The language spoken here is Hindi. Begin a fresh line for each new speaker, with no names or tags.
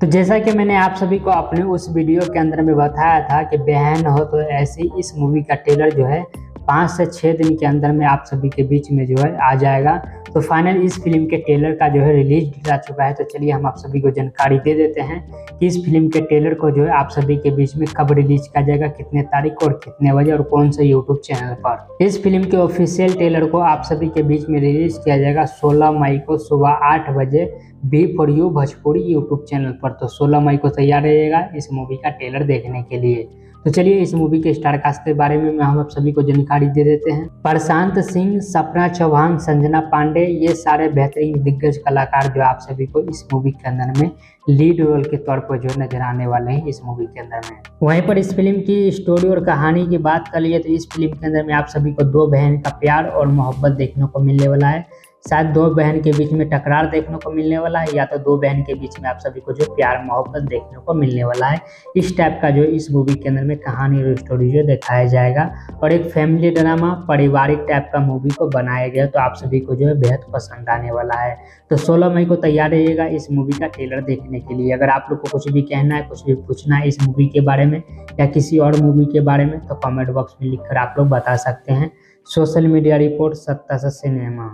तो जैसा कि मैंने आप सभी को अपने उस वीडियो के अंदर में बताया था कि बहन हो तो ऐसे ही इस मूवी का ट्रेलर जो है 5 से 6 दिन के अंदर में आप सभी के बीच में जो है आ जाएगा। तो फाइनल इस फिल्म के ट्रेलर का जो है रिलीज डेट आ चुका है। तो चलिए हम आप सभी को जानकारी दे देते हैं कि इस फिल्म के ट्रेलर को जो है आप सभी के बीच में कब रिलीज किया जाएगा, कितने तारीख को और कितने बजे और कौन से यूट्यूब चैनल पर। इस फिल्म के ऑफिशियल ट्रेलर को आप सभी के बीच में रिलीज किया जाएगा 16 मई को सुबह 8 बजे B for you Bhojpuri YouTube channel पर। तो 16 मई को तैयार रहिएगा इस मूवी का ट्रेलर देखने के लिए। तो चलिए इस मूवी के स्टार कास्ट के बारे में हम आप सभी को जानकारी दे देते हैं। प्रशांत सिंह, सपना चौहान, संजना पांडे, ये सारे बेहतरीन दिग्गज कलाकार जो आप सभी को इस मूवी के अंदर में लीड रोल के तौर पर जो नजर आने वाले हैं इस मूवी के अंदर में। वहीं पर इस फिल्म की स्टोरी और कहानी की बात कर लिए तो इस फिल्म के अंदर में आप सभी को दो बहन का प्यार और मोहब्बत देखने को मिलने वाला है। शायद दो बहन के बीच में टकरार देखने को मिलने वाला है या तो दो बहन के बीच में आप सभी को जो प्यार मोहब्बत देखने को मिलने वाला है। इस टाइप का जो इस मूवी के अंदर में कहानी और स्टोरी जो दिखाया जाएगा और एक फैमिली ड्रामा पारिवारिक टाइप का मूवी को बनाया गया। तो आप सभी को जो है बेहद पसंद आने वाला है। तो 16 मई को तैयार रहिएगा इस मूवी का ट्रेलर देखने के लिए। अगर आप लोग को कुछ भी कहना है, कुछ भी पूछना है इस मूवी के बारे में या किसी और मूवी के बारे में तो कमेंट बॉक्स में लिखकर आप लोग बता सकते हैं। सोशल मीडिया रिपोर्ट सत्ता से सिनेमा।